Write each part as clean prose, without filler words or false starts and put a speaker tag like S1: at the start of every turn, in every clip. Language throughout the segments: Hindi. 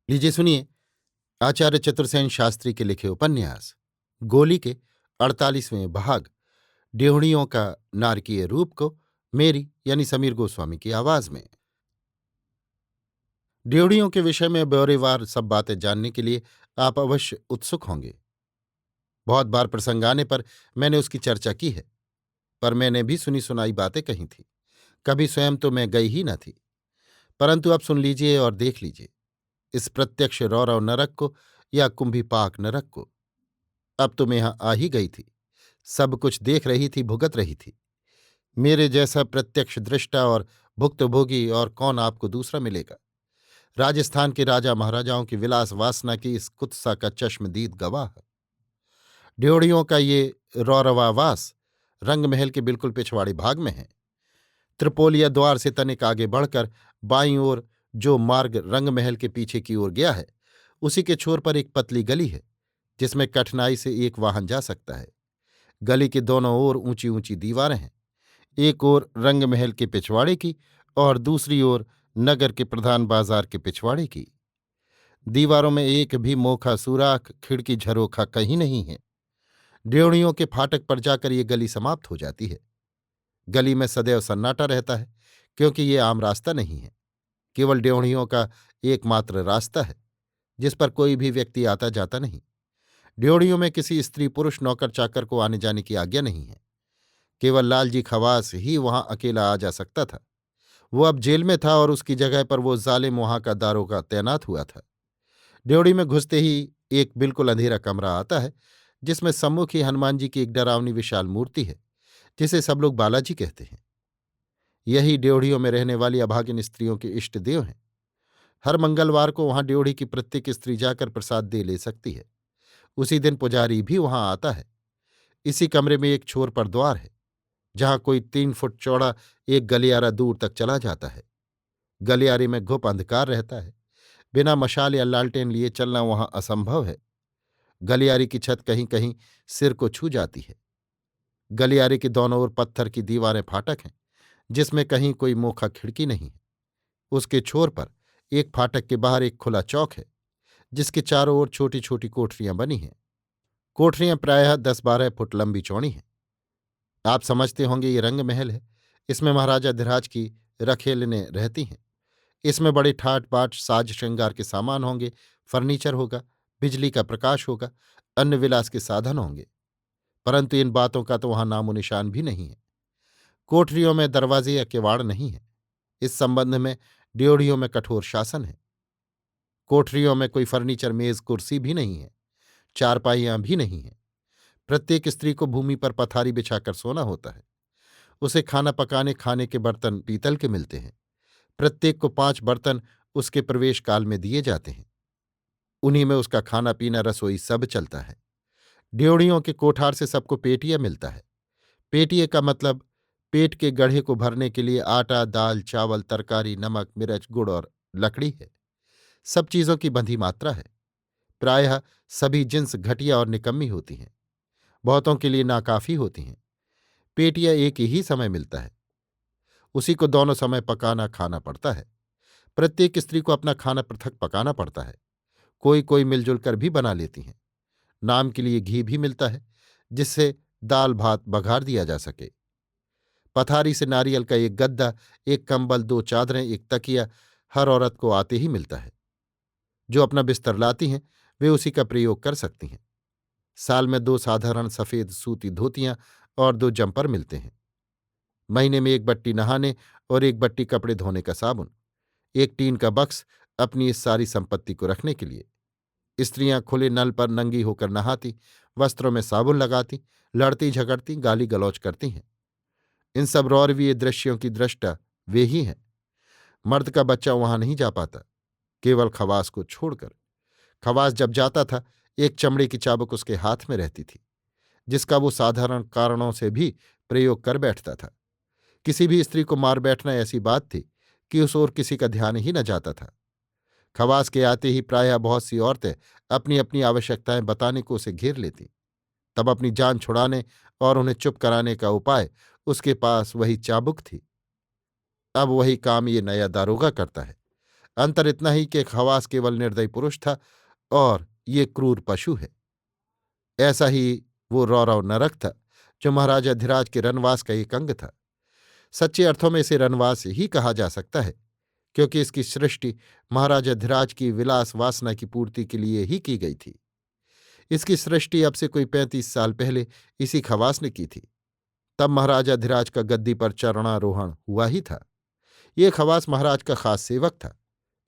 S1: लीजिए सुनिए। आचार्य चतुर्सेन शास्त्री के लिखे उपन्यास गोली के 48वें भाग डेवढ़ियों का नारकीय रूप को मेरी यानी समीर गोस्वामी की आवाज में। डेवढ़ियों के विषय में ब्यौरेवार सब बातें जानने के लिए आप अवश्य उत्सुक होंगे। बहुत बार प्रसंग आने पर मैंने उसकी चर्चा की है, पर मैंने भी सुनी सुनाई बातें कही थी। कभी स्वयं तो मैं गई ही न थी। परंतु अब सुन लीजिए और देख लीजिए इस प्रत्यक्ष रौरव नरक को या कुंभीपाक नरक को। अब तुम यहां आ ही गई थी, सब कुछ देख रही थी, भुगत रही थी। मेरे जैसा प्रत्यक्ष दृष्टा और भुक्तभोगी और कौन आपको दूसरा मिलेगा। राजस्थान के राजा महाराजाओं की विलास वासना की इस कुत्सा का चश्मदीद गवाह। ड्योढ़ियों का ये रौरवावास रंगमहल के बिल्कुल पिछवाड़े भाग में है। त्रिपोलिया द्वार से तनिक आगे बढ़कर बाईं ओर जो मार्ग रंगमहल के पीछे की ओर गया है, उसी के छोर पर एक पतली गली है जिसमें कठिनाई से एक वाहन जा सकता है। गली के दोनों ओर ऊंची ऊंची दीवारें हैं, एक ओर रंगमहल के पिछवाड़े की और दूसरी ओर नगर के प्रधान बाजार के पिछवाड़े की। दीवारों में एक भी मोखा सुराख खिड़की झरोखा कहीं नहीं है। ड्योढ़ियों के फाटक पर जाकर ये गली समाप्त हो जाती है। गली में सदैव सन्नाटा रहता है, क्योंकि ये आम रास्ता नहीं है, केवल ड्योढ़ियों का एकमात्र रास्ता है जिस पर कोई भी व्यक्ति आता जाता नहीं। ड्योढ़ियों में किसी स्त्री पुरुष नौकर चाकर को आने जाने की आज्ञा नहीं है। केवल लालजी खवास ही वहां अकेला आ जा सकता था। वो अब जेल में था और उसकी जगह पर वो जालिम वहां का दारोगा तैनात हुआ था। ड्योढ़ी में घुसते ही एक बिल्कुल अंधेरा कमरा आता है जिसमें सम्मुख ही हनुमान जी की एक डरावनी विशाल मूर्ति है जिसे सब लोग बालाजी कहते हैं। यही ड्योढ़ियों में रहने वाली अभागिन स्त्रियों के इष्ट देव हैं। हर मंगलवार को वहां ड्योढ़ी की प्रत्येक स्त्री जाकर प्रसाद दे ले सकती है। उसी दिन पुजारी भी वहां आता है। इसी कमरे में एक छोर पर द्वार है जहां कोई 3 फुट चौड़ा एक गलियारा दूर तक चला जाता है। गलियारे में घुप अंधकार रहता है। बिना मशाल या लालटेन लिए चलना वहां असंभव है। गलियारे की छत कहीं कहीं सिर को छू जाती है। गलियारे के दोनों ओर पत्थर की दीवारें फाटक हैं जिसमें कहीं कोई मोखा खिड़की नहीं है। उसके छोर पर एक फाटक के बाहर एक खुला चौक है जिसके चारों ओर छोटी छोटी कोठरियां बनी हैं। कोठरियां प्रायः 10-12 फुट लंबी चौड़ी हैं। आप समझते होंगे ये रंग महल है। इसमें महाराजा धीराज की रखेलने रहती हैं। इसमें बड़े ठाट बाट साज श्रृंगार के सामान होंगे, फर्नीचर होगा, बिजली का प्रकाश होगा, अन्य विलास के साधन होंगे। परंतु इन बातों का तो वहां नामो निशान भी नहीं है। कोठरियों में दरवाजे या किवाड़ नहीं है। इस संबंध में ड्योढ़ियों में कठोर शासन है। कोठरियों में कोई फर्नीचर, मेज कुर्सी भी नहीं है, चारपाइयां भी नहीं है। प्रत्येक स्त्री को भूमि पर पथारी बिछाकर सोना होता है। उसे खाना पकाने खाने के बर्तन पीतल के मिलते हैं। प्रत्येक को 5 बर्तन उसके प्रवेश काल में दिए जाते हैं। उन्हीं में उसका खाना पीना रसोई सब चलता है। ड्योढ़ियों के कोठार से सबको पेटिया मिलता है। पेटिये का मतलब पेट के गढ़े को भरने के लिए आटा, दाल, चावल, तरकारी, नमक, मिर्च, गुड़ और लकड़ी है। सब चीजों की बंधी मात्रा है। प्रायः सभी जिन्स घटिया और निकम्मी होती हैं। बहुतों के लिए नाकाफी होती हैं। पेटियां एक ही समय मिलता है, उसी को दोनों समय पकाना खाना पड़ता है। प्रत्येक स्त्री को अपना खाना पृथक पकाना पड़ता है। कोई कोई मिलजुल कर भी बना लेती हैं। नाम के लिए घी भी मिलता है जिससे दाल भात बघार दिया जा सके। पथारी से नारियल का एक गद्दा, एक कंबल, 2 चादरें, एक तकिया हर औरत को आते ही मिलता है। जो अपना बिस्तर लाती हैं वे उसी का प्रयोग कर सकती हैं। साल में 2 साधारण सफेद सूती धोतियां और 2 जंपर मिलते हैं। महीने में एक बट्टी नहाने और एक बट्टी कपड़े धोने का साबुन, एक टीन का बक्स अपनी इस सारी संपत्ति को रखने के लिए। स्त्रियां खुले नल पर नंगी होकर नहाती, वस्त्रों में साबुन लगाती, लड़ती झगड़ती, गाली गलौज करती हैं। इन सब रौरवीय दृश्यों की दृष्टा वे ही हैं। मर्द का बच्चा वहां नहीं जा पाता, केवल खवास को छोड़कर। खवास जब जाता था, एक चमड़े की चाबुक उसके हाथ में रहती थी जिसका वो साधारण कारणों से भी प्रयोग कर बैठता था। किसी भी स्त्री को मार बैठना ऐसी बात थी कि उस ओर किसी का ध्यान ही न जाता था। खवास के आते ही प्रायः बहुत सी औरतें अपनी अपनी आवश्यकताएं बताने को उसे घेर लेती। तब अपनी जान छुड़ाने और उन्हें चुप कराने का उपाय उसके पास वही चाबुक थी। अब वही काम ये नया दारोगा करता है। अंतर इतना ही कि खवास केवल निर्दयी पुरुष था और ये क्रूर पशु है। ऐसा ही वो रौरव नरक था जो महाराजा धिराज के रनवास का एक अंग था। सच्चे अर्थों में इसे रनवास ही कहा जा सकता है, क्योंकि इसकी सृष्टि महाराजा धिराज की विलास वासना की पूर्ति के लिए ही की गई थी। इसकी सृष्टि अब से कोई 35 साल पहले इसी खवास ने की थी। तब महाराजा धिराज का गद्दी पर चरणारोहण हुआ ही था। ये खवास महाराज का खास सेवक था।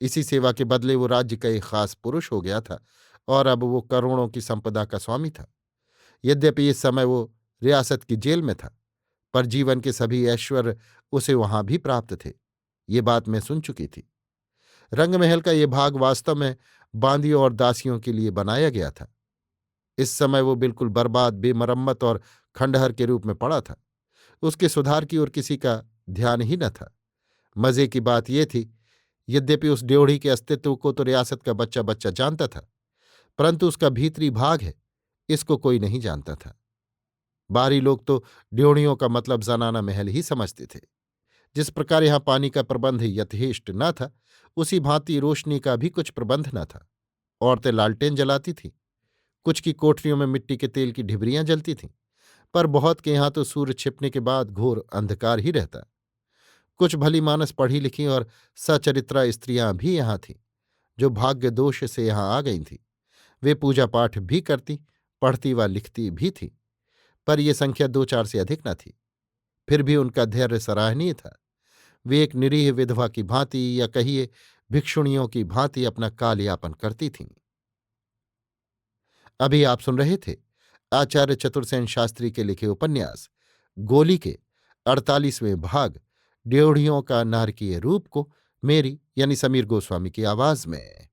S1: इसी सेवा के बदले वो राज्य का एक खास पुरुष हो गया था और अब वो करोड़ों की संपदा का स्वामी था। यद्यपि इस समय वो रियासत की जेल में था, पर जीवन के सभी ऐश्वर्य उसे वहां भी प्राप्त थे। ये बात मैं सुन चुकी थी। रंगमहल का ये भाग वास्तव में बांदियों और दासियों के लिए बनाया गया था। इस समय वो बिल्कुल बर्बाद, बेमरम्मत और खंडहर के रूप में पड़ा था। उसके सुधार की ओर किसी का ध्यान ही न था। मजे की बात यह थी, यद्यपि उस ड्योढ़ी के अस्तित्व को तो रियासत का बच्चा बच्चा जानता था, परंतु उसका भीतरी भाग है, इसको कोई नहीं जानता था। बाहरी लोग तो ड्योढ़ियों का मतलब जनाना महल ही समझते थे। जिस प्रकार यहां पानी का प्रबंध यथेष्ट न था, उसी भांति रोशनी का भी कुछ प्रबंध न था। औरतें लालटेन जलाती थीं, कुछ की कोठरियों में मिट्टी के तेल की ढिबरियां जलती थीं, पर बहुत के यहां तो सूर्य छिपने के बाद घोर अंधकार ही रहता। कुछ भली मानस पढ़ी लिखी और सचरित्रा स्त्रियां भी यहां थीं, जो भाग्य दोष से यहां आ गई थीं। वे पूजा पाठ भी करती, पढ़ती व लिखती भी थीं, पर यह संख्या 2-4 से अधिक न थी। फिर भी उनका धैर्य सराहनीय था। वे एक निरीह विधवा की भांति, या कहिए भिक्षुणियों की भांति, अपना काल यापन करती थीं। अभी आप सुन रहे थे आचार्य चतुर्सेन शास्त्री के लिखे उपन्यास गोली के 48वें भाग ड्योढ़ियों का नारकीय रूप को मेरी यानी समीर गोस्वामी की आवाज में।